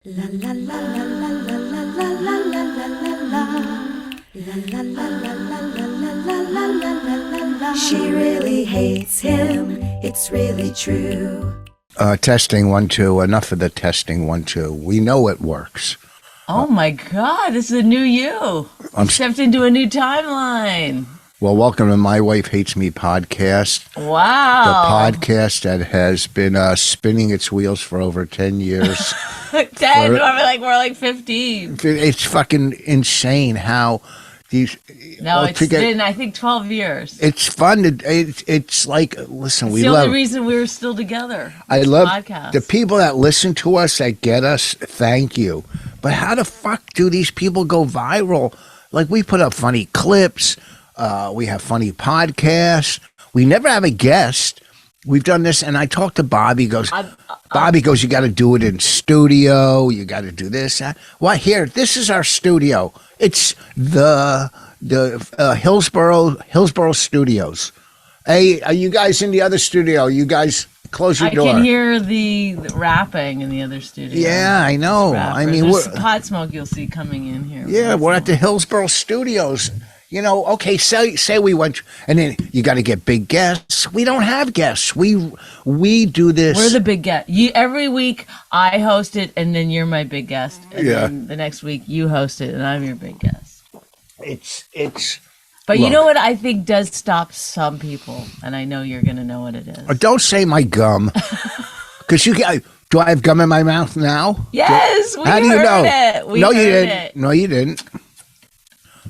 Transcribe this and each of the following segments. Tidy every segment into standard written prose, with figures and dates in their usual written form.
She really hates him, it's really true. Testing 1 2. Enough of the testing 1 2. We know it works. Oh my God, this is a new you. I'm stepped into a new timeline. Well, welcome to My Wife Hates Me podcast. Wow. The podcast that has been spinning its wheels for over 10 years. 10? We're like 15. It's fucking insane how these... No, it's been, I think, 12 years. It's fun. It's like, listen, it's the only reason we were still together. I love podcast. The people that listen to us, that get us, thank you. But how the fuck do these people go viral? Like, we put up funny clips. We have funny podcasts. We never have a guest. We've done this, and I talked to Bobby. Bobby goes, you got to do it in studio. You got to do this. Well, here, this is our studio. It's the Hillsborough Studios. Hey, are you guys in the other studio? You guys close your door. I can hear the rapping in the other studio. Yeah, I know. I mean, there's pot smoke you'll see coming in here. Yeah, we're at the Hillsborough Studios. You know, okay, say we went, and then you got to get big guests. We don't have guests. We do this. We're the big guest. Every week I host it, and then you're my big guest. And then the next week you host it, and I'm your big guest. But you know what I think does stop some people, and I know you're going to know what it is. Don't say my gum, because do I have gum in my mouth now? Yes, How do you know? It. No, you didn't. No, you didn't.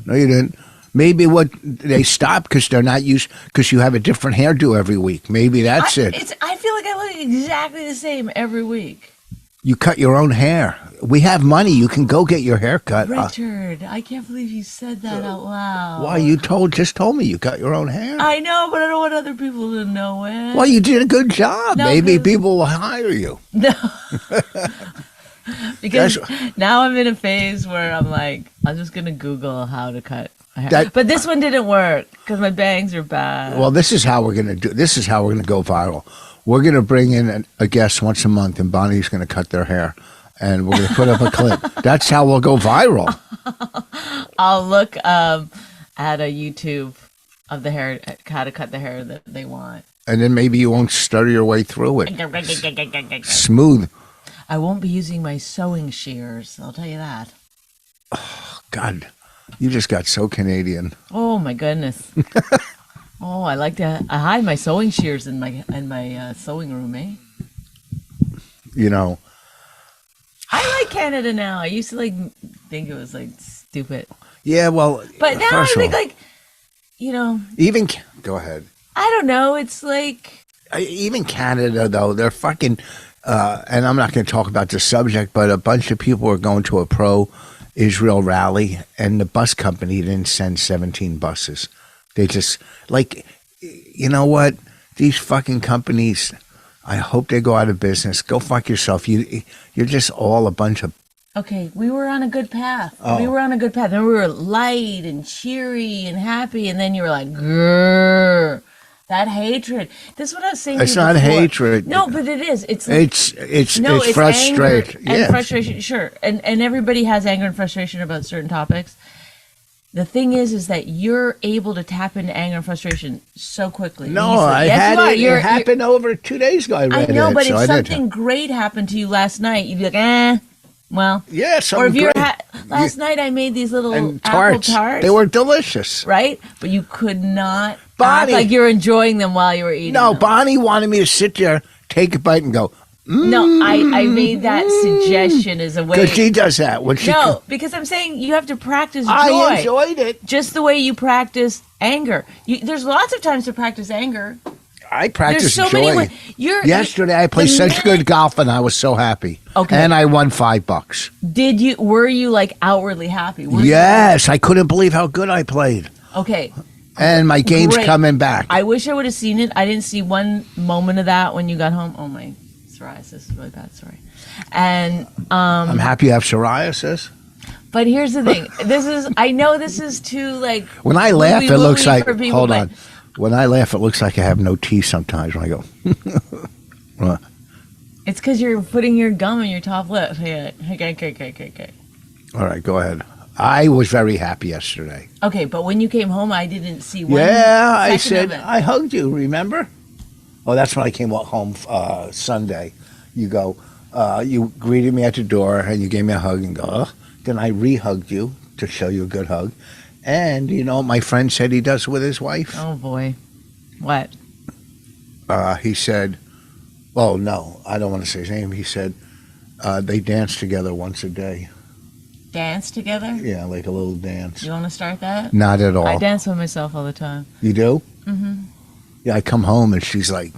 No, you didn't. Maybe they stop because they're not used, because you have a different hairdo every week. Maybe that's it. I feel like I look exactly the same every week. You cut your own hair. We have money. You can go get your hair cut. Richard, I can't believe you said that out loud. Why? You just told me you cut your own hair. I know, but I don't want other people to know it. Well, you did a good job. No, maybe people will hire you. No. Because now I'm in a phase where I'm like, I'm just going to Google how to cut hair. But this one didn't work because my bangs are bad. Well, this is how we're going to do. This is how we're going to go viral. We're going to bring in a guest once a month, and Bonnie's going to cut their hair, and we're going to put up a clip. That's how we'll go viral. I'll look at a YouTube of the hair, how to cut the hair that they want. And then maybe you won't stutter your way through it. Smooth. I won't be using my sewing shears. I'll tell you that. Oh, God. You just got so Canadian. Oh, my goodness. Oh, I hide my sewing shears in my sewing room, eh? You know. I like Canada now. I used to think it was stupid. Yeah, well. But now I think Even, go ahead. I don't know. It's like. Even Canada, though, they're fucking, and I'm not going to talk about the subject, but a bunch of people were going to a pro-Israel rally, and the bus company didn't send 17 buses. They just, you know what? These fucking companies, I hope they go out of business. Go fuck yourself. You're just all a bunch of... Okay, we were on a good path. Oh. We were on a good path. And we were light and cheery and happy, and then you were like, grrr. That hatred. This is what I was saying. It's not hatred. No, but it is. It's frustration. And frustration, sure. And everybody has anger and frustration about certain topics. The thing is that you're able to tap into anger and frustration so quickly. No, it happened over 2 days ago. I know, but if something great happened to you last night, you'd be like, well. Yeah, or if you last night I made these little apple tarts. They were delicious. Right? But you could not act like you're enjoying them while you were eating them. Bonnie wanted me to sit there, take a bite, and go, No, I made that suggestion as a way. Because she does that. Because I'm saying you have to practice joy. I enjoyed it. Just the way you practice anger. There's lots of times to practice anger. I practice joy. Many ways. Yesterday I played such good golf, and I was so happy. Okay. And I won $5. Were you outwardly happy? Yes, I couldn't believe how good I played. Okay. And my game's coming back. I wish I would have seen it. I didn't see one moment of that when you got home. Oh my psoriasis is really bad. Sorry. And I'm happy you have psoriasis. But here's the thing. I know this is too when I laugh, it looks like hold on. When I laugh, it looks like I have no teeth sometimes when I go. It's because you're putting your gum in your top lip. Okay. All right, go ahead. I was very happy yesterday. Okay, but when you came home, I didn't see one. Yeah, I second said, of it. I hugged you, remember? Oh, that's when I came home Sunday. You go, you greeted me at the door and you gave me a hug and go, ugh. Then I re-hugged you to show you a good hug. And, you know, my friend said he does with his wife. Oh, boy. What? He said, oh, no, I don't want to say his name. He said they dance together once a day. Dance together? Yeah, like a little dance. You want to start that? Not at all. I dance with myself all the time. You do? Mm-hmm. Yeah, I come home and she's like,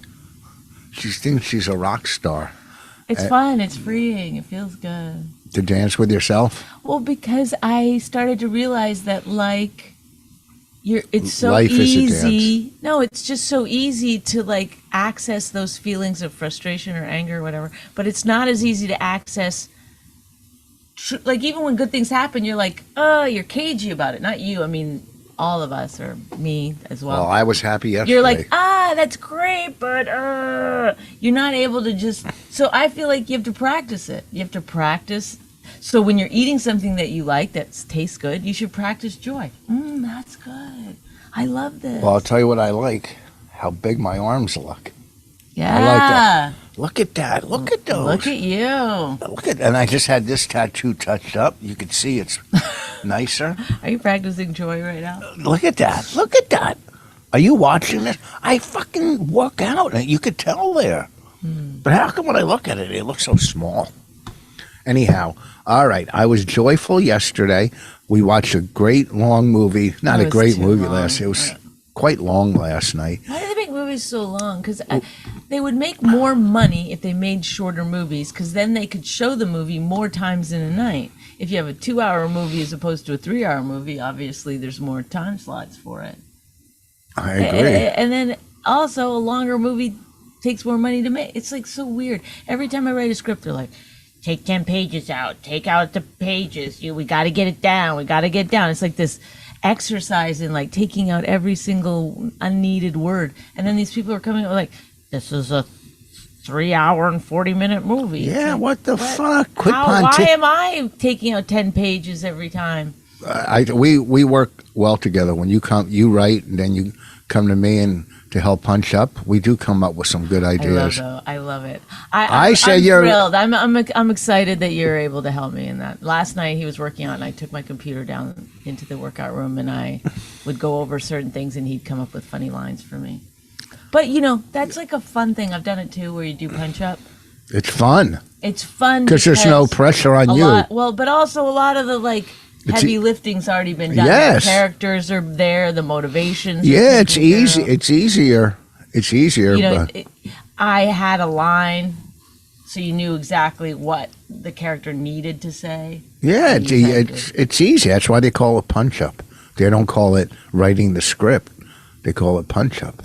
she thinks she's a rock star. It's fun. It's freeing. It feels good. To dance with yourself? Well, because I started to realize that, like, it's so Life is a easy. dance. No, it's just so easy to, like, access those feelings of frustration or anger or whatever. But it's not as easy to access. Like, even when good things happen, you're like, oh, you're cagey about it. Not you. I mean, all of us, or me as well. Well, I was happy yesterday. You're like, that's great, but you're not able to just. So I feel like you have to practice it. You have to practice. So when you're eating something that you like that tastes good, you should practice joy. That's good. I love this. Well, I'll tell you what I like. How big my arms look. Yeah. I like that. Look at that. Look at those. Look at you. Look at, and I just had this tattoo touched up. You can see it's nicer. Are you practicing joy right now? Look at that. Look at that. Are you watching this? I fucking work out, and you could tell there. But how come when I look at it, it looks so small? Anyhow, all right. I was joyful yesterday. We watched a great long movie. Not It a was great too movie long. last. It was quite long last night. Why do they make movies so long? Because they would make more money if they made shorter movies, because then they could show the movie more times in a night. If you have a 2-hour movie as opposed to a 3-hour movie, obviously there's more time slots for it. I agree. And then also a longer movie takes more money to make. It's like so weird. Every time I write a script, they're like, take 10 pages out, take out the pages. We got to get it down. We got to get it down. It's like this exercise in like taking out every single unneeded word. And then these people are coming up like, this is a 3-hour and 40-minute movie. Yeah, Like, what the fuck? Quit why am I taking out 10 pages every time? We work well together. When you come, you write, and then you come to me and to help punch up. We do come up with some good ideas. I love it. I say I'm you're thrilled. I'm excited that you're able to help me in that. Last night he was working out, and I took my computer down into the workout room, and I would go over certain things, and he'd come up with funny lines for me. But you know, that's like a fun thing. I've done it too, where you do punch up. It's fun It's fun because there's no pressure on you. But also a lot of the like heavy lifting's already been done. Yes. The characters are there. The motivations. are Yeah, it's taken care easy. of. It's easier. It's easier. You know, but I had a line, so you knew exactly what the character needed to say. yeah, And you had it's easy. That's why they call it punch up. They don't call it writing the script. They call it punch up.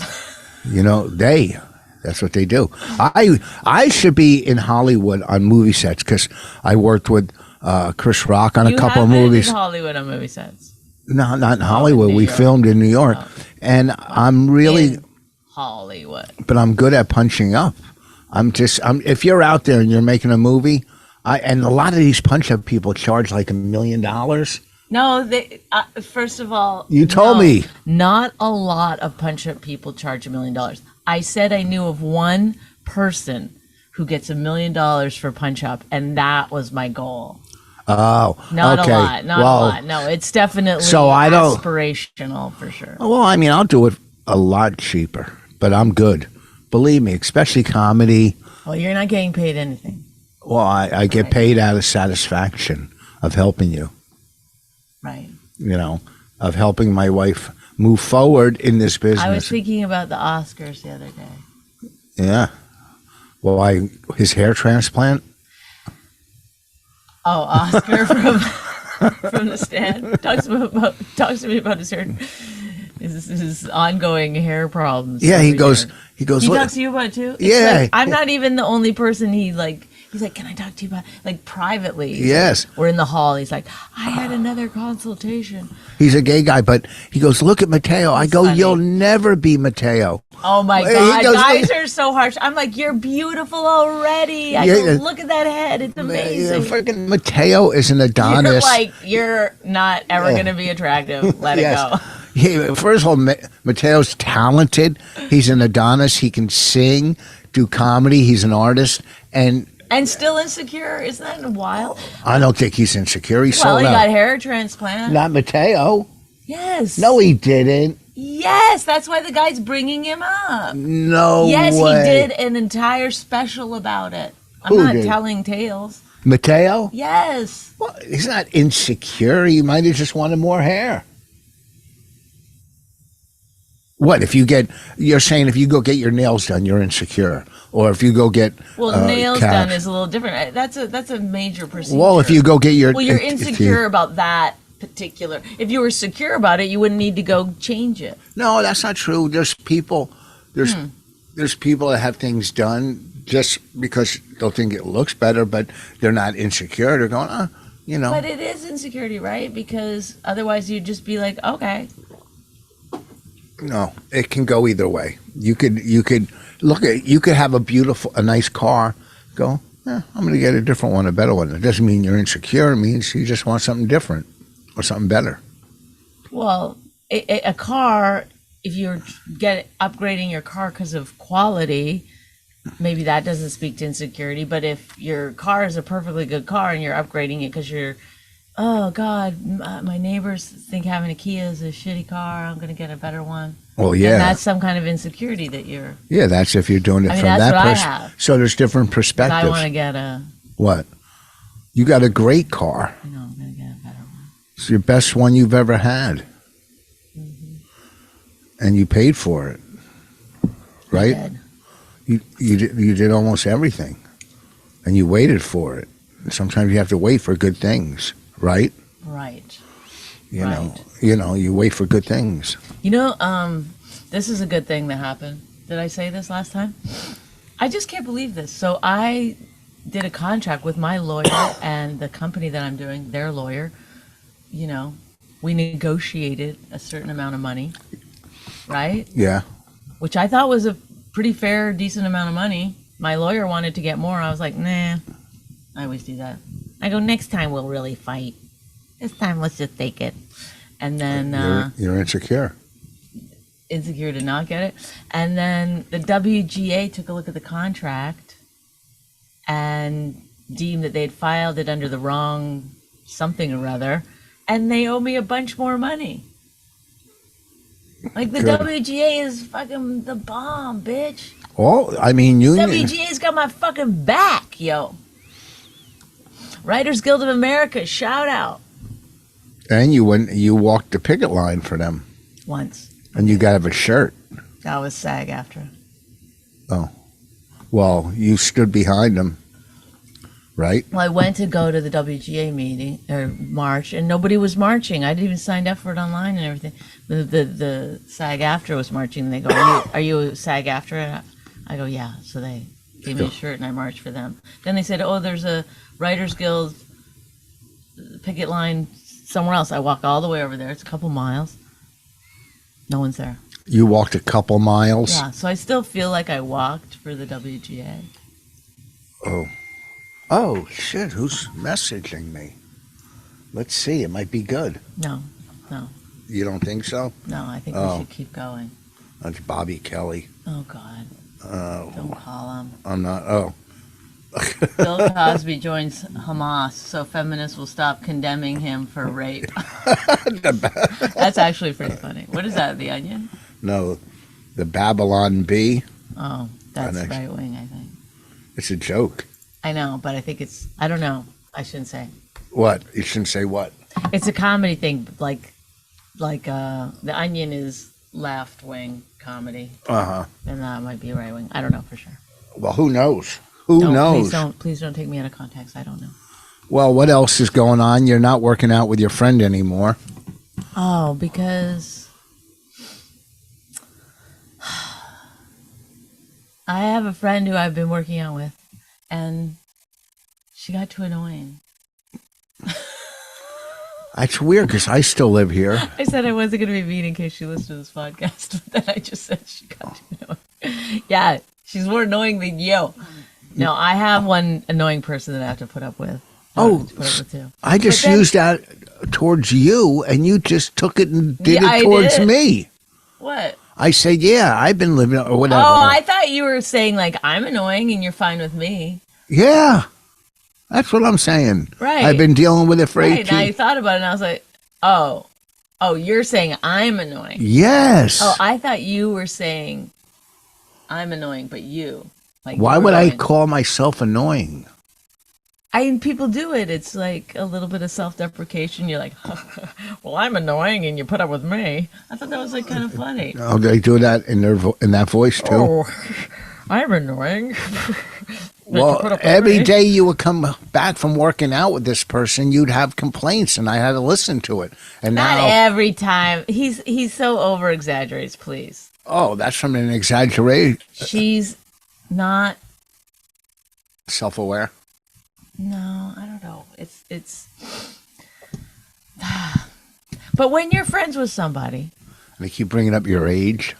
You know, that's what they do. I should be in Hollywood on movie sets because I worked with Chris Rock on a couple of movies. In Hollywood on movie sets. No, not in Hollywood. New We York. filmed in New York, and I'm really, In Hollywood. but I'm good at punching up. If you're out there and you're making a movie, and a lot of these punch up people charge like $1 million. No, first of all, You told no, me. Not a lot of punch-up people charge $1 million. I said I knew of one person who gets $1 million for punch-up, and that was my goal. Oh, Not okay. a lot. Not a lot. No, it's definitely So I don't- aspirational for sure. Well, I mean, I'll do it a lot cheaper, but I'm good. Believe me, especially comedy. Well, you're not getting paid anything. Well, I get paid out of satisfaction of helping you. Right. You know, of helping my wife move forward in this business. I was thinking about the Oscars the other day. Yeah. Well, his hair transplant. Oh, Oscar from the stand talks to me about his ongoing hair problems. Yeah, he goes. He Look, talks to you about it too. It's Yeah. like, I'm not even the only person he like. He's like, can I talk to you about, like, privately? Yes. We're in the hall. He's like, I had another consultation. He's a gay guy, but he goes, look at Mateo. I go, funny. you'll never be Mateo. Oh my He God, goes, guys are so harsh. I'm like, you're beautiful already. I go, look at that head. It's amazing. Freaking Mateo is an You're Adonis. like, you're not ever going to be attractive. Let it go. First of all, Mateo's talented. He's an Adonis. He can sing, do comedy. He's an artist. And still insecure. Isn't that wild? I don't think he's insecure. He's Well, sold he out. got hair transplant. Not Mateo. Yes. No, he didn't. Yes, that's why the guy's bringing him up. No Yes, way. he did an entire special about it. I'm Who not did? telling tales. Mateo? Yes. Well, he's not insecure. He might have just wanted more hair. What if you're saying if you go get your nails done, you're insecure, or if you go get nails calves. done is a little different. That's a major procedure. Well, if you go get your you're if you- insecure about that particular. If you were secure about it, you wouldn't need to go change it. No, that's not true. There's people that have things done just because they'll think it looks better, but they're not insecure. They're going, But it is insecurity, right? Because otherwise you'd just be like, okay. No, it can go either way. You could have a nice car. Go, I'm going to get a different one, a better one. It doesn't mean you're insecure. It means you just want something different or something better. Well, a car, if you're upgrading your car because of quality, maybe that doesn't speak to insecurity. But if your car is a perfectly good car and you're upgrading it because you're, oh God, my neighbors think having a Kia is a shitty car. I'm going to get a better one. Well, yeah. And that's some kind of insecurity that you're. Yeah, that's if you're doing it from that's that what I perspective. have. So there's different I perspectives. want to get a. What? You got a great car. I know, I'm going to get a better one. It's your best one you've ever had. Mm-hmm. And you paid for it. Right? Good. You did almost everything. And you waited for it. Sometimes you have to wait for good things, right? Right. You know, you wait for good things. This is a good thing that happened. Did I say this last time? I just can't believe this. So I did a contract with my lawyer and the company that I'm doing, their lawyer. We negotiated a certain amount of money, right? Yeah. Which I thought was a pretty fair, decent amount of money. My lawyer wanted to get more. I was like, nah. I always do that. I go, next time we'll really fight. This time let's just take it. And then You're insecure. insecure to not get it. And then the WGA took a look at the contract and deemed that they'd filed it under the wrong something or other, and they owe me a bunch more money. Like the Good. WGA is fucking the bomb, bitch. Well, I mean, union. WGA's got my fucking back, yo. Writers Guild of America, shout out. And you walked the picket line for them. Once. And you got to have a shirt. That was SAG after. Oh. Well, you stood behind them, right? Well, I went to go to the WGA meeting or march, and nobody was marching. I'd even signed up for it online and everything. The SAG after was marching. And they go, "Are you SAG after?" I go, "Yeah." So they gave me a shirt, and I marched for them. Then they said, "Oh, there's a Writers Guild picket line somewhere else." I walk all the way over there. It's a couple miles. No one's there. You walked a couple miles. Yeah, so I still feel like I walked for the WGA. Oh, shit. Who's messaging me? Let's see. It might be good. No. You don't think so? No, I think we should keep going. That's Bobby Kelly. Oh, God. Don't call him. I'm not. Oh. Bill Cosby joins Hamas, so feminists will stop condemning him for rape. That's actually pretty funny. What is that, The Onion? No, the Babylon Bee. Oh, that's right wing, I think. It's a joke. I know, but I think I don't know. I shouldn't say. What? You shouldn't say what? It's a comedy thing, like The Onion is left wing comedy. Uh-huh. And that might be right wing. I don't know for sure. Well, who knows? Who knows? Please don't take me out of context. I don't know. Well, what else is going on? You're not working out with your friend anymore. Oh, because I have a friend who I've been working out with, and She got too annoying. That's weird because I still live here. I said I wasn't going to be mean in case she listened to this podcast, but then I just said she got too annoying. Yeah, she's more annoying than you. No, I have one annoying person that I have to put up with. Too. I just used that towards you, and you just took it and did it towards me. What? I said, yeah, I've been living, or whatever. Oh, I thought you were saying, like, I'm annoying and you're fine with me. Yeah. That's what I'm saying. Right. I've been dealing with it for 18 years. And I thought about it, and I was like, oh, you're saying I'm annoying. Yes. Oh, I thought you were saying I'm annoying, but you. Like, why would I call myself annoying? People do it. It's like a little bit of self-deprecation. You're like, well, I'm annoying, and you put up with me. I thought that was like kind of funny. Oh, they do that in that voice too. Oh, I'm annoying. Well, every day you would come back from working out with this person, you'd have complaints, and I had to listen to it. And not now, every time. He's so over exaggerates. Please. Oh, that's from an exaggeration. She's not self-aware. No, I don't know. It's. But when you're friends with somebody, and they keep bringing up your age,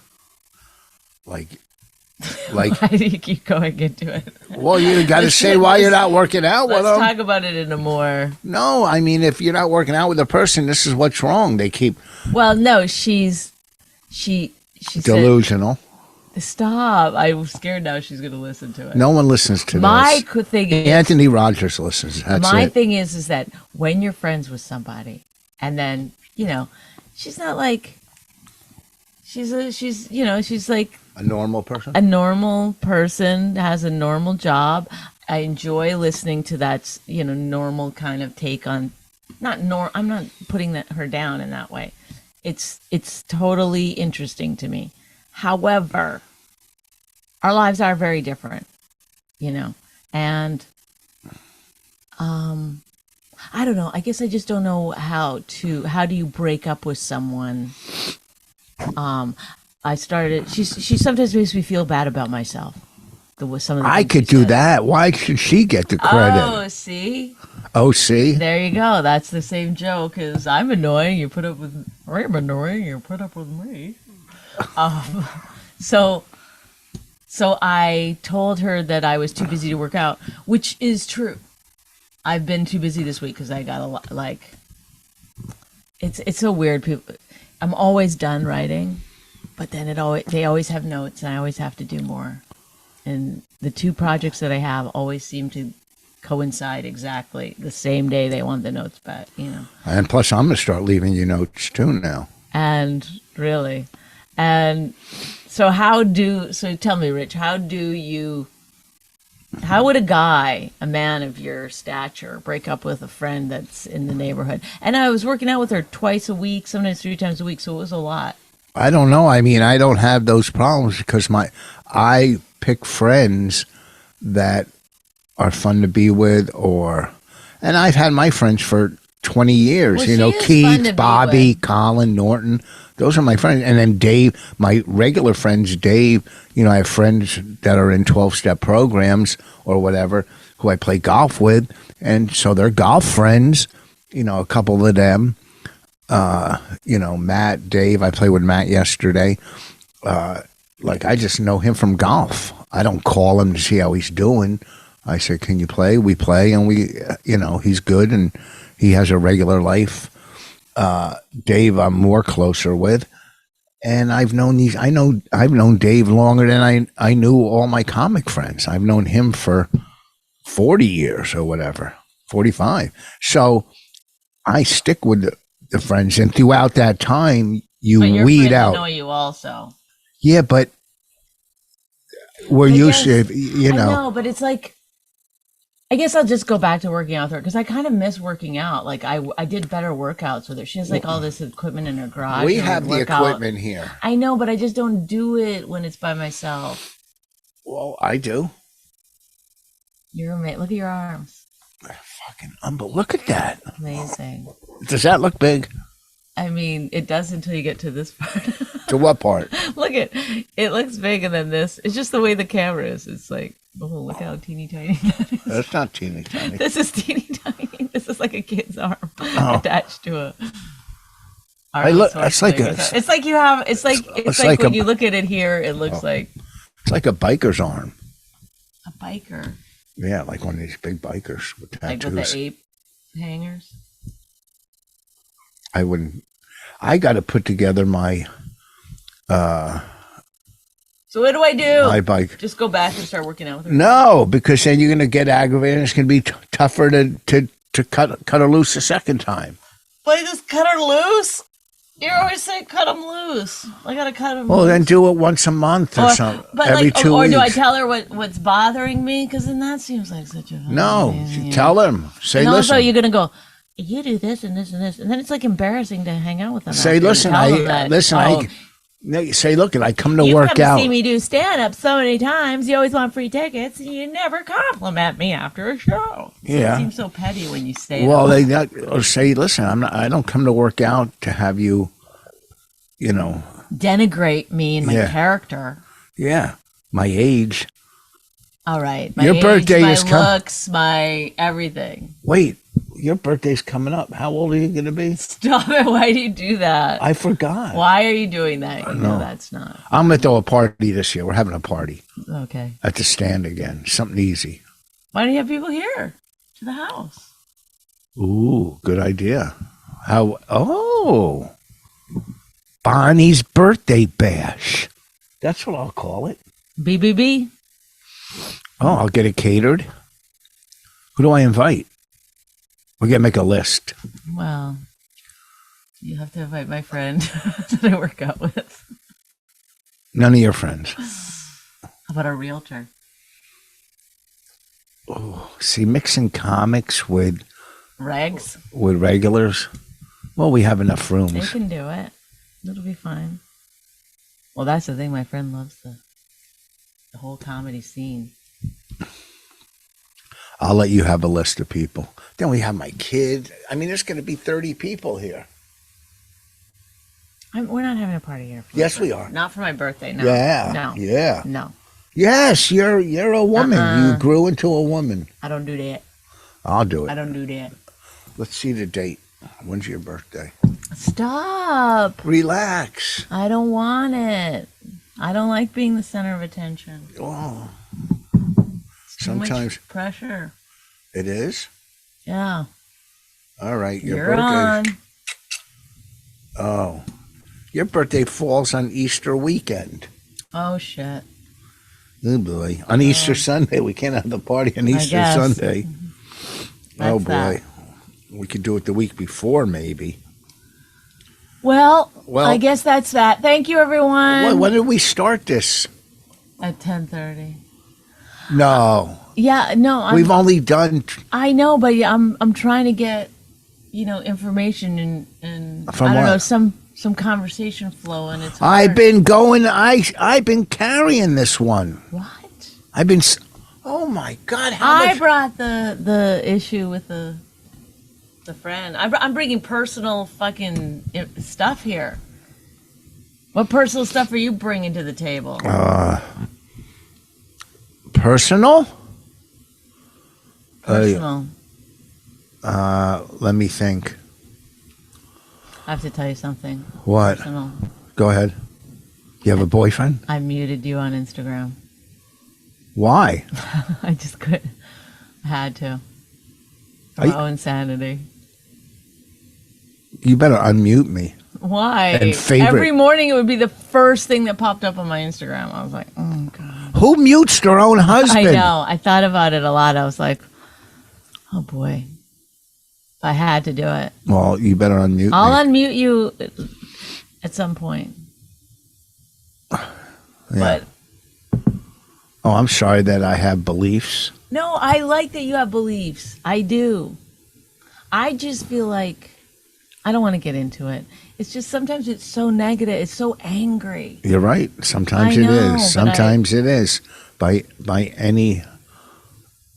like. Why do you keep going into it? Well, you got to say why you're not working out with them. Let's talk about it in a more. No, I mean, if you're not working out with a person, this is what's wrong. They keep. Well, no, she's delusional. Stop! I'm scared now. She's going to listen to it. No one listens to my this. Thing is, Anthony Rogers listens. That's my it. thing is that when you're friends with somebody, and then she's not like she's like a normal person. A normal person has a normal job. I enjoy listening to that normal kind of take on. I'm not putting her down in that way. It's totally interesting to me. However, our lives are very different, and I don't know. I guess I just don't know how do you break up with someone. She sometimes makes me feel bad about myself. Some of the I could do that. Why should she get the credit? Oh, see? Oh, see? There you go. That's the same joke as I'm annoying. You put up with... I'm annoying. You put up with me. So I told her that I was too busy to work out, which is true. I've been too busy this week because I got a lot... Like... It's so weird. People... I'm always done writing, but then they always have notes, and I always have to do more. And the two projects that I have always seem to coincide exactly the same day they want the notes back, And plus, I'm going to start leaving you notes too now. And really. And so tell me, Rich, how would a man of your stature, break up with a friend that's in the neighborhood? And I was working out with her twice a week, sometimes 3 times a week, so it was a lot. I don't know. I mean, I don't have those problems because I pick friends that are fun to be with, and I've had my friends for 20 years. Well, Keith, Bobby, Colin, Norton. Those are my friends. And then Dave, my regular friends, Dave, I have friends that are in 12-step programs or whatever who I play golf with. And so they're golf friends, a couple of them. Matt, Dave, I played with Matt yesterday. I just know him from golf. I don't call him to see how he's doing. I say, can you play? We play, and he's good, and he has a regular life. Dave, I'm more closer with, and I've known Dave longer than I knew all my comic friends. I've known him for 40 years or whatever, 45. So I stick with the friends, and throughout that time, you weed out. I know you also. Yeah, but we're used to, I know, but it's like, I guess I'll just go back to working out with her because I kind of miss working out. Like I did better workouts with her. She has like all this equipment in her garage. We have the equipment here. I know, but I just don't do it when it's by myself. Well, I do. You're amazing. Look at your arms. Fucking unbelievable. Look at that. Amazing. Does that look big? I mean, it does until you get to this part. To what part? Look it looks big, and then this. It's just the way the camera is. It's like Oh, look how teeny tiny that is. That's not teeny tiny. This is teeny tiny. This is like a kid's arm attached to a. It's like It's like you have. It's like when you look at it here, it looks like. It's like a biker's arm. A biker. Yeah, like one of these big bikers with tattoos. Like with the ape hangers. I wouldn't. I got to put together my. So what do I do? My bike. Just go back and start working out with her. No, because then you're going to get aggravated. And it's going to be tougher to cut her loose a second time. But I just cut her loose. You always say cut them loose. I gotta cut them. Well, loose. then do it once a month or something. But every 2 or weeks. do I tell her what's bothering me? Because then that seems like such a no. You tell him. Say, and listen. also, you're gonna go. You do this and this and this, and then it's like embarrassing to hang out with them. Say, listen. Say, look, I come to work out. You see me do stand up so many times. You always want free tickets, and you never compliment me after a show. Yeah, it seems so petty when you say. Well, or say, listen, I don't come to work out to have you, denigrate me and my character. Yeah, my age. All right, your birthday is coming. My looks, my everything. Wait. Your birthday's coming up. How old are you going to be? Stop it. Why do you do that? I forgot. Why are you doing that? No, that's not. I'm going to throw a party this year. We're having a party. Okay. At the stand again. Something easy. Why don't you have people here to the house? Ooh, good idea. Bonnie's birthday bash. That's what I'll call it. BBB? Oh, I'll get it catered. Who do I invite? We're going to make a list. Well, you have to invite my friend that I work out with. None of your friends. How about a realtor? Oh, see, mixing comics with... Regs? With regulars. Well, we have enough rooms. They can do it. It'll be fine. Well, that's the thing. My friend loves the whole comedy scene. I'll let you have a list of people. Then we have my kid. I mean, there's going to be 30 people here. We're not having a party here. Yes, we are. Not for my birthday. No. Yeah. No. Yeah. No. Yes, you're a woman. You grew into a woman. I don't do that. I'll do it. I don't do that. Let's see the date. When's your birthday? Stop. Relax. I don't want it. I don't like being the center of attention. Oh. Sometimes pressure. It is? Yeah. All right. You're on. Oh. Your birthday falls on Easter weekend. Oh, shit. Oh, boy. On Easter Sunday. We can't have the party on Easter Sunday. Oh, boy. That. We could do it the week before, maybe. Well, I guess that's that. Thank you, everyone. When did we start this? At 10:30. No. Yeah, no. We've only done. I know, but I'm trying to get, information and from I don't what? know some conversation flow, and it's. I've been carrying this one. What? Oh my God! I brought the issue with the friend. I'm bringing personal fucking stuff here. What personal stuff are you bringing to the table? Personal? Personal. Let me think. I have to tell you something. What? Personal. Go ahead. You have a boyfriend? I muted you on Instagram. Why? I just couldn't. I had to. For my own sanity. You better unmute me. Why? And favorite. Every morning it would be the first thing that popped up on my Instagram. I was like, oh, God. Who mutes their own husband? I know. I thought about it a lot. I was like, oh, boy. If I had to do it. Well, you better unmute I'll me. unmute you at some point. Yeah. But, oh, I'm sorry that I have beliefs. No, I like that you have beliefs. I do. I just feel like I don't want to get into it. It's just sometimes it's so negative. It's so angry. You're right. Sometimes it is. Sometimes it is. By any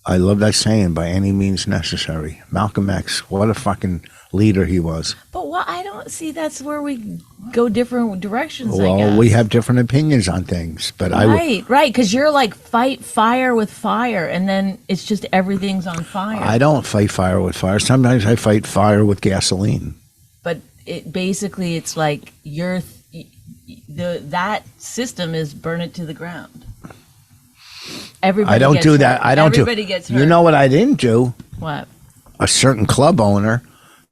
I love that saying, by any means necessary. Malcolm X, what a fucking leader he was. But I don't see that's where we go different directions, I Well, guess. we have different opinions on things, but Right, because you're like fight fire with fire, and then it's just everything's on fire. I don't fight fire with fire. Sometimes I fight fire with gasoline. But it's like that system is burn it to the ground. Everybody I don't gets do hurt. that. I don't Everybody do. gets hurt. You know what I didn't do? What? A certain club owner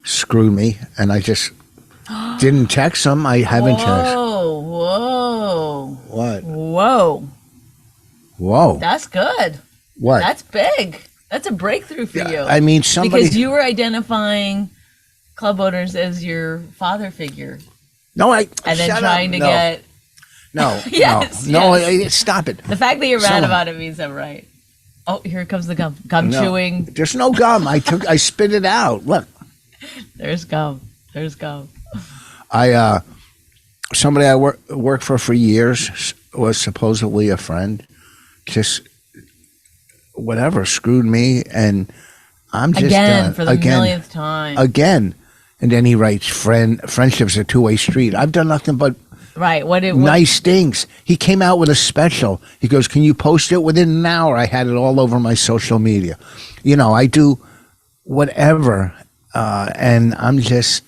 screwed me, and I just didn't text him. I haven't texted. Whoa. What? Whoa. That's good. What? That's big. That's a breakthrough for you. I mean, somebody. Because you were identifying club owners as your father figure. No, and then trying to get. No. Yes, no. yes. No, stop it. The fact that you're mad about it means I'm right. Oh, here comes the gum. Gum chewing. There's no gum. I spit it out. Look. There's gum. Somebody I worked for years was supposedly a friend. Just whatever screwed me, and I'm just done. For the millionth time. Again, and then he writes, "Friendship's a two-way street." I've done nothing but nice things. He came out with a special. He goes, "Can you post it within an hour?" I had it all over my social media. I do whatever, and I'm just.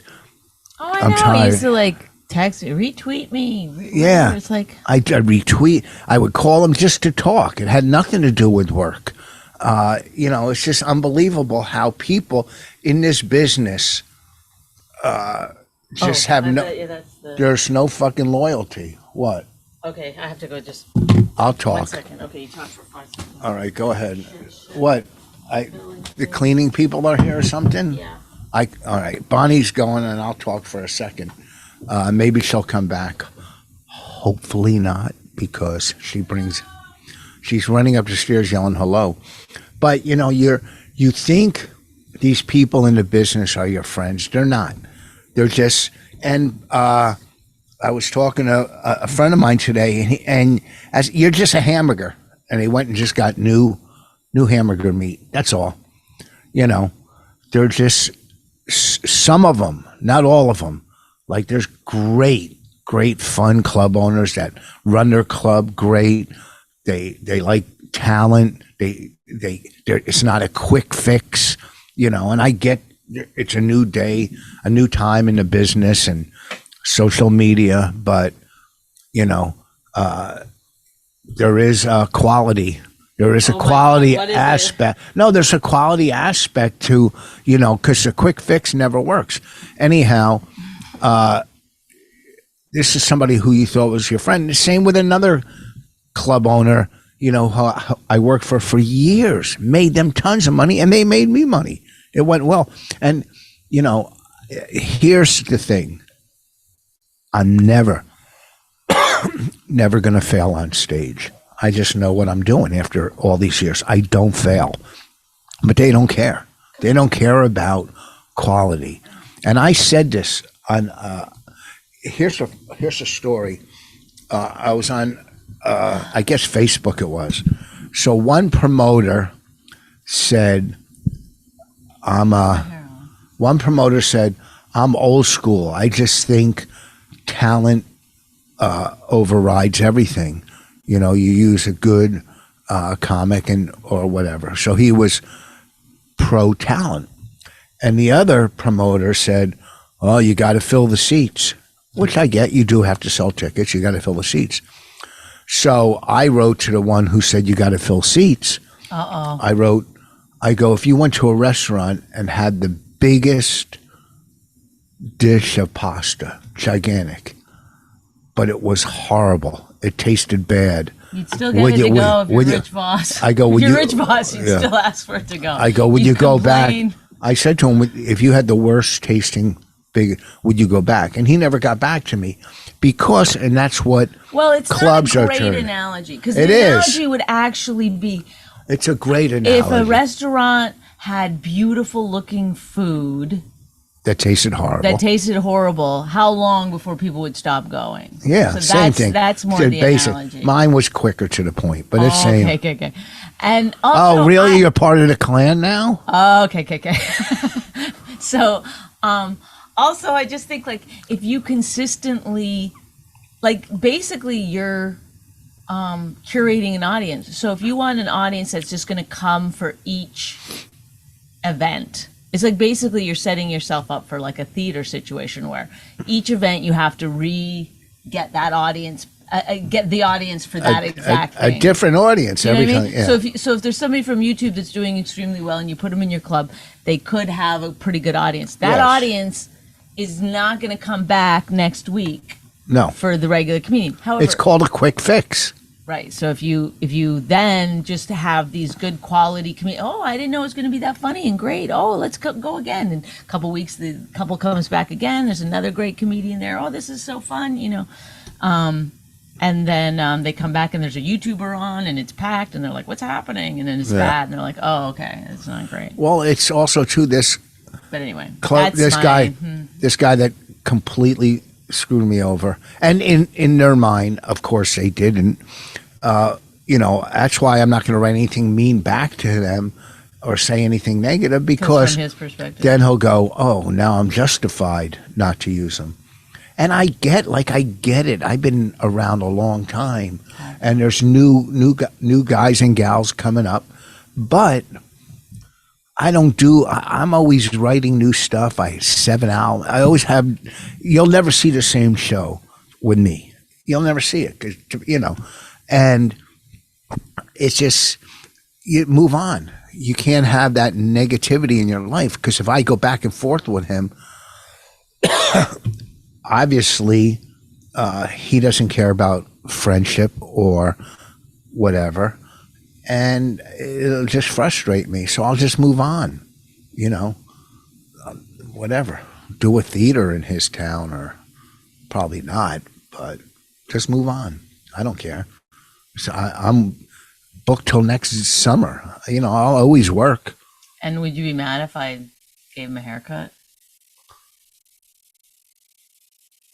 Oh, I I'm know. tired. He used to text me, retweet me. Yeah, it's like I retweet. I would call him just to talk. It had nothing to do with work. It's just unbelievable how people in this business just have there's no fucking loyalty. What? Okay, I have to go. I'll talk. 1 second. Okay, you talk for 5 seconds. All right, go ahead. What? The cleaning people are here or something? Yeah. All right. Bonnie's going, and I'll talk for a second. Maybe she'll come back. Hopefully not, because she's running up the stairs yelling hello. But you think these people in the business are your friends. They're not. They're just. And I was talking to a friend of mine today, and as you're just a hamburger, and he went and just got new hamburger meat. That's all. They're just some of them, not all of them. Like there's great fun club owners that run their club great. They like talent. It's not a quick fix, and I get it's a new day, a new time in the business and social media, but there is a quality. There is a quality aspect. No, there's a quality aspect to, because a quick fix never works. Anyhow, this is somebody who you thought was your friend. The same with another club owner, who I worked for years, made them tons of money, and they made me money. It went well. And, here's the thing. I'm never going to fail on stage. I just know what I'm doing after all these years. I don't fail. But they don't care. They don't care about quality. And I said this on here's a story. I was on I guess Facebook it was. So one promoter said I'm old school. I just think talent overrides everything. You use a good comic or whatever. So he was pro talent. And the other promoter said, "Oh, you got to fill the seats," which I get. You do have to sell tickets. You got to fill the seats. So I wrote to the one who said you got to fill seats. I go, if you went to a restaurant and had the biggest dish of pasta, gigantic, but it was horrible. It tasted bad. You'd still get it to go if you're rich boss. I go, if you're rich boss, you'd still ask for it to go. I go, would you go back? I said to him, if you had the worst tasting big, would you go back? And he never got back to me because, and that's what clubs are. Well, it's not a great analogy because the analogy would actually be. It's a great analogy. If a restaurant had beautiful looking food, That tasted horrible. That tasted horrible. How long before people would stop going? Yeah, so same thing. That's more It's the basic. analogy. Mine was quicker to the point, but it's same. Okay. And also, Oh, really? You're part of the clan now? Okay. So, also, I just think like if you consistently, like basically you're curating an audience. So if you want an audience that's just going to come for each event, it's like basically you're setting yourself up for like a theater situation where each event you have to get that audience, get the audience for that exact thing. A different audience You know every what I time. mean? Yeah. So if there's somebody from YouTube that's doing extremely well and you put them in your club, they could have a pretty good audience. That Yes. audience is not going to come back next week No. for the regular comedian. However, It's called a quick fix. right. So if you then just have these good quality oh, I didn't know it was going to be that funny and great. Oh, let's go again. And a couple weeks, the couple comes back again. There's another great comedian there. Oh, this is so fun, and then they come back and there's a YouTuber on and it's packed and they're like, what's happening? And then it's bad and they're like, oh, okay, it's not great. Well, it's also too this But anyway, club, that's this guy that completely screwed me over. And in their mind, of course, they didn't. That's why I'm not going to write anything mean back to them or say anything negative because from his perspective, then he'll go, oh, now I'm justified not to use them. And I get it. I've been around a long time, and there's new guys and gals coming up, but I'm always writing new stuff. I have 7 albums. I always have. You'll never see the same show with me. You'll never see it, 'cause, and it's just you move on. You can't have that negativity in your life because if I go back and forth with him. Obviously, he doesn't care about friendship or whatever, and it'll just frustrate me. So I'll just move on, whatever. Do a theater in his town, or probably not, but just move on. I don't care. So I'm booked till next summer. I'll always work. And would you be mad if I gave him a haircut?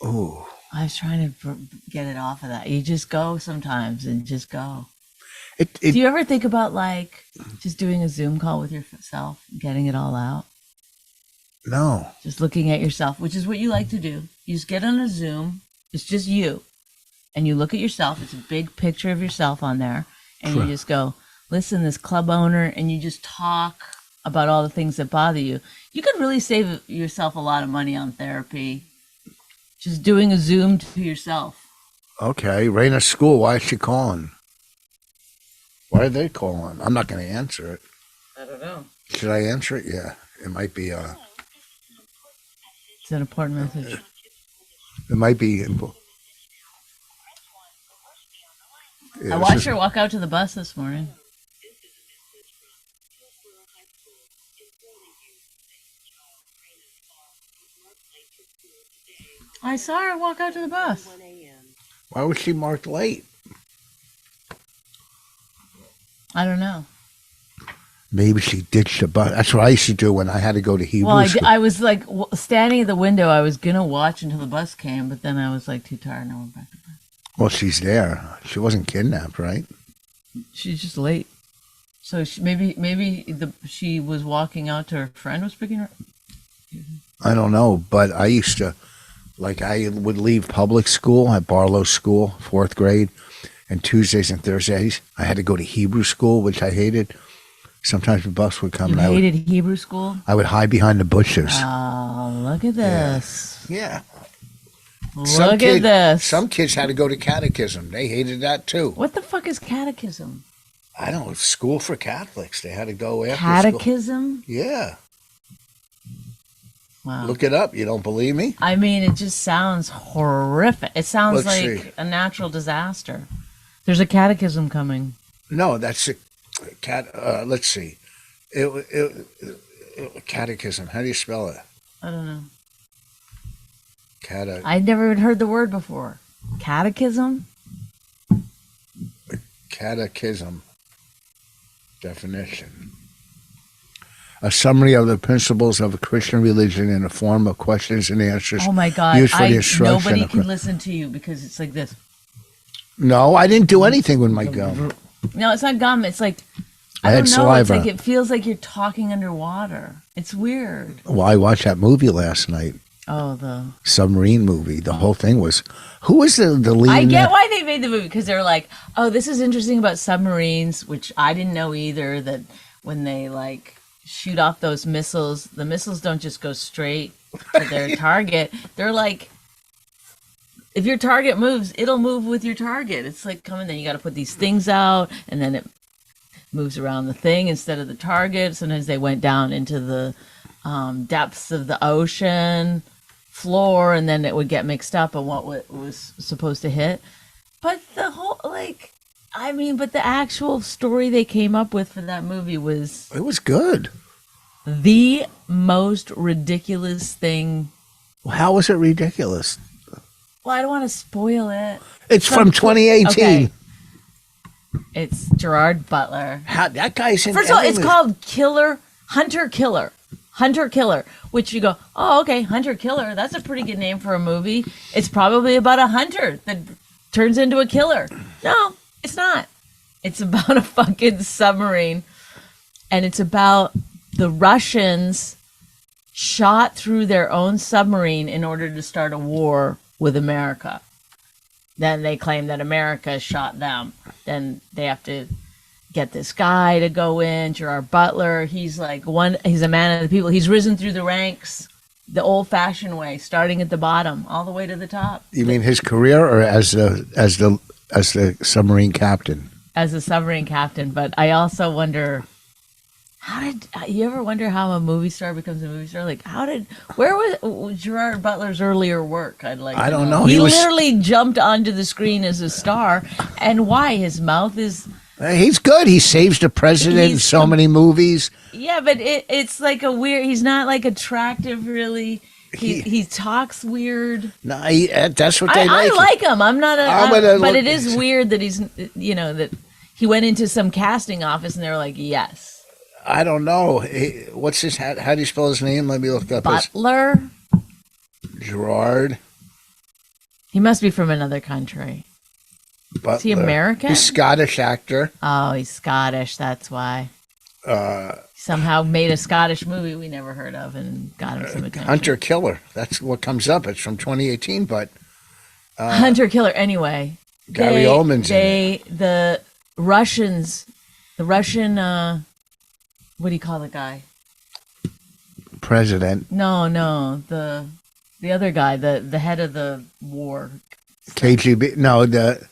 Ooh. I was trying to get it off of that. You just go sometimes and just go. Do you ever think about like just doing a Zoom call with yourself, getting it all out? No. Just looking at yourself, which is what you like to do. You just get on a Zoom. It's just you. And you look at yourself. It's a big picture of yourself on there. And you just go, listen, this club owner, and you just talk about all the things that bother you. You could really save yourself a lot of money on therapy. Just doing a Zoom to yourself. Okay, Raina's school. Why is she calling? Why are they calling? I'm not going to answer it. I don't know. Should I answer it? Yeah, it might be. It's an important message. It might be. I watched her walk out to the bus this morning. I saw her walk out to the bus. Why was she marked late? I don't know. Maybe she ditched the bus. That's what I used to do when I had to go to Hebrew Well, school. I was like standing at the window. I was going to watch until the bus came, but then I was like too tired and I went back to bed. Well, she's there. She wasn't kidnapped, right? She's just late. So she was walking out to her friend was picking her up. I don't know, but I used to, I would leave public school at Barlow School, 4th grade, and Tuesdays and Thursdays, I had to go to Hebrew school, which I hated. Sometimes the bus would come. You hated Hebrew school? I would hide behind the bushes. Oh, look at this. Yeah. Look at this. Some kids had to go to catechism. They hated that too. What the fuck is catechism? I don't know. School for Catholics. They had to go after Catechism? school. Yeah. Wow. Look it up. You don't believe me? I mean, it just sounds horrific. It sounds Let's like see. a natural disaster. There's a catechism coming. No, that's a let's see. Catechism. How do you spell it? I don't know. Catechism. I'd never even heard the word before. Catechism? Catechism. Definition. a summary of the principles of a Christian religion in the form of questions and answers. Oh my God! Used for the instruction Nobody of can listen to you because it's like this. No, I didn't do anything with my gum. No, it's not gum. It's like I don't had know. saliva. It's like it feels like you're talking underwater. It's weird. Well, I watched that movie last night. Oh, the submarine movie. The whole thing was, who was the lead? I get why they made the movie, because they're like, oh, this is interesting about submarines, which I didn't know either, that when they like shoot off those missiles, the missiles don't just go straight to their target. They're like, if your target moves, it'll move with your target. It's like coming, then you got to put these things out, and then it moves around the thing instead of the target. Sometimes they went down into the depths of the ocean floor, and then it would get mixed up on what was supposed to hit. But the whole, like, I mean, but the actual story they came up with for that movie was... It was good. The most ridiculous thing. How was it ridiculous? Well, I don't want to spoil it. It's from 2018. Okay. It's Gerard Butler. How, that guy's in First of all, it's called Hunter Killer, which you go, oh, okay, Hunter Killer. That's a pretty good name for a movie. It's probably about a hunter that turns into a killer. No, it's not. It's about a fucking submarine. And it's about the Russians shot through their own submarine in order to start a war with America. Then they claim that America shot them. Then they have to get this guy to go in, Gerard Butler. He's like he's a man of the people. He's risen through the ranks the old-fashioned way, starting at the bottom, all the way to the top. You mean his career, or as the submarine captain? As a submarine captain, but I also wonder, you ever wonder how a movie star becomes a movie star? Like, where was Gerard Butler's earlier work? I don't know. He literally jumped onto the screen as a star, and why? His mouth is... He's good. He saves the president in so many movies. Yeah, but it's like a weird... He's not like attractive, really. He talks weird. No, that's what they like. I like him. I'm not but it is weird that he's, that he went into some casting office and they were like, yes. I don't know. What's his... How do you spell his name? Let me look up. Butler? Gerard. He must be from another country. Butler. Is he American? He's Scottish actor. Oh, he's Scottish. That's why. Somehow made a Scottish movie we never heard of and got him some attention. Hunter Killer. That's what comes up. It's from 2018, but... Hunter Killer. Anyway. Gary Oldman's in it. The Russian... what do you call the guy? President. No. The other guy, the head of the war. KGB. No, the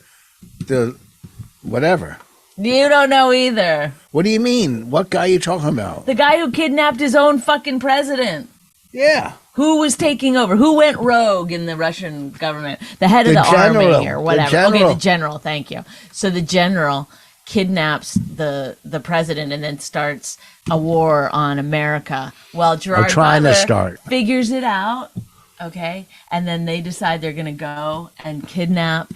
whatever. You don't know either. What do you mean? What guy are you talking about? The guy who kidnapped his own fucking president. Yeah. Who was taking over? Who went rogue in the Russian government? The head of the army or whatever. Okay, the general. Thank you. So the general kidnaps the president and then starts a war on America. Well, Gerard Butler figures it out. Okay, and then they decide they're going to go and kidnap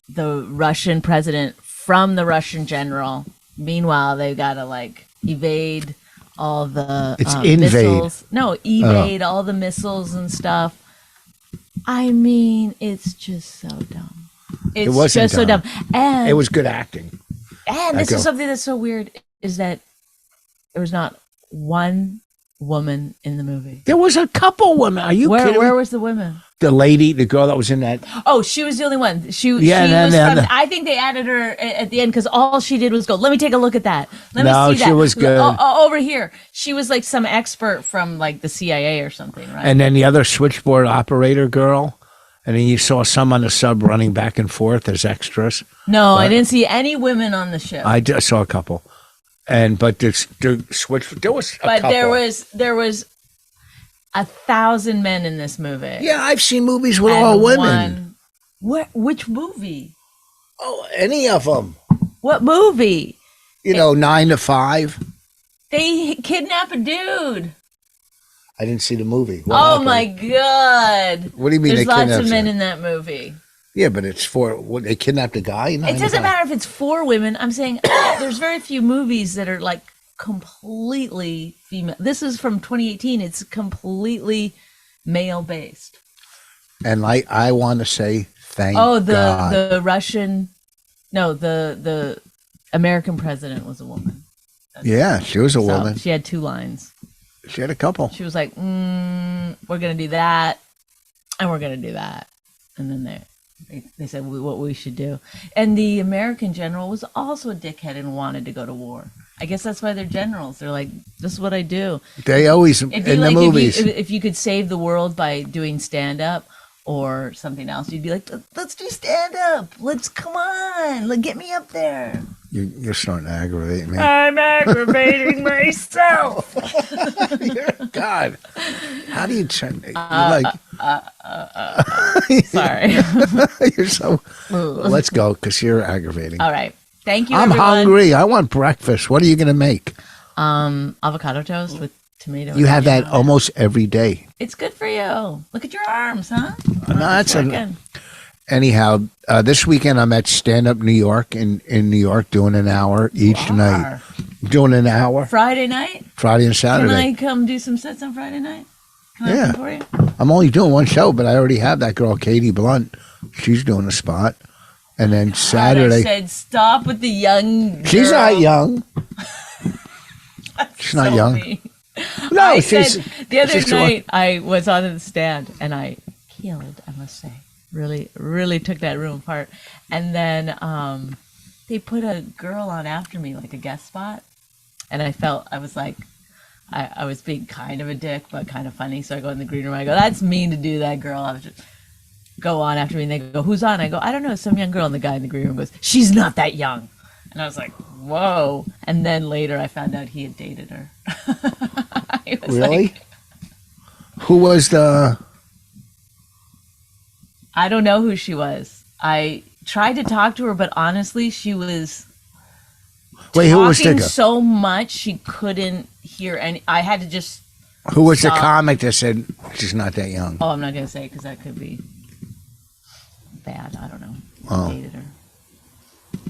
the Russian president from the Russian general. Meanwhile, they've got to evade all the missiles. No, evade all the missiles and stuff. I mean, it's just so dumb. It wasn't just so dumb. And it was good acting. And this is something that's so weird, is that there was not one woman in the movie. There was a couple women. Are you kidding? Where was the women? The girl that was in that. Oh, she was the only one. I think they added her at the end because all she did was go, let me take a look at that. Let me see that. She was good. Over here. She was like some expert from the CIA or something, right? And then the other switchboard operator girl. And then you saw some on the sub running back and forth as extras. No, I didn't see any women on the ship. I saw a couple. But there was a couple. There was 1,000 men in this movie. Yeah, I've seen movies with all women. Which movie? Oh, any of them. What movie? 9 to 5. They kidnap a dude. I didn't see the movie. Oh my God! What do you mean? There's lots of men in that movie. Yeah, but it's they kidnapped a guy. It doesn't matter if it's 4 women. I'm saying there's very few movies that are completely female. This is from 2018. It's completely male based. And I want to say thank God. The Russian, no, the American president was a woman. Yeah, she was a woman. She had 2 lines. She had a couple. She was like, we're going to do that, and we're going to do that. And then they said what we should do. And the American general was also a dickhead and wanted to go to war. I guess that's why they're generals. They're like, this is what I do. They always, in the movies. If you could save the world by doing stand-up or something else, you'd be like, let's do stand-up. Come on. Get me up there. You're starting to aggravate me. I'm aggravating myself. God. How do you turn? Sorry. You're so. Let's go, because you're aggravating. All right. Thank you, I'm everyone. hungry. I want breakfast. What are you going to make? Avocado toast with tomato. You have that almost every day. It's good for you. Look at your arms, huh? No, that's anyhow, this weekend I'm at Stand Up New York in New York doing an hour each night. Doing an hour. Friday night? Friday and Saturday. Can I come do some sets on Friday night? Can I come for you? I'm only doing one show, but I already have that girl, Katie Blunt. She's doing a spot. And then Saturday. I said, stop with the young girl. She's not young. She's not young. Mean. No, the other night I was on the stand and I killed, I must say. Really, really took that room apart. And then they put a girl on after me, like a guest spot. And I was like, I was being kind of a dick, but kind of funny. So I go in the green room. I go, that's mean to do that, girl. I was just go on after me. And they go, who's on? I go, I don't know, some young girl. And the guy in the green room goes, she's not that young. And I was like, whoa. And then later I found out he had dated her. Really? Who was the... I don't know who she was. I tried to talk to her, but honestly, she was talking so much she couldn't hear any. I had to just. Who was the comic that said she's not that young? Oh, I'm not going to say because that could be bad. I don't know. Oh. I dated her.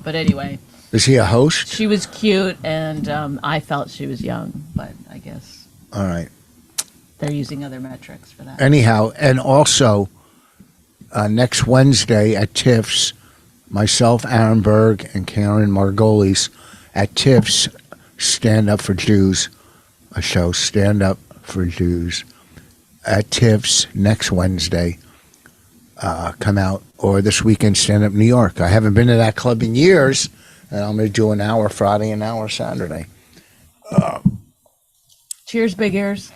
But anyway. Is he a host? She was cute, and I felt she was young, but I guess. All right. They're using other metrics for that. Anyhow, and also. Next Wednesday at Tiff's, myself, Aaron Berg, and Karen Margolis at Tiff's Stand Up for Jews, a show, Stand Up for Jews, at Tiff's next Wednesday. Come out, or this weekend, Stand Up New York. I haven't been to that club in years, and I'm going to do an hour Friday, an hour Saturday. Cheers, big ears.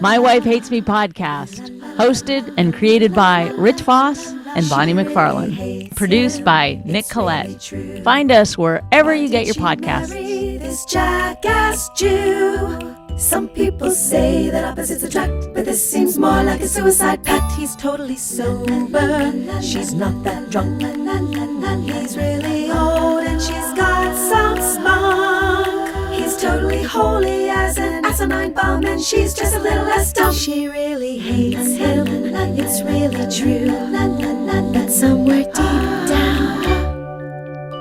My Wife Hates Me podcast, hosted and created by Rich Voss and Bonnie McFarlane, produced by Nick Collette. Find us wherever you get your podcasts. This jackass Jew. Some people say that opposites attract, but this seems more like a suicide pact. He's totally sober, she's not that drunk. He's really old and she's got some spunk. He's totally holy as an asinine bomb, and she's just a little less dumb. She really hates him, it's really true. But somewhere deep down,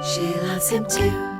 she loves him too.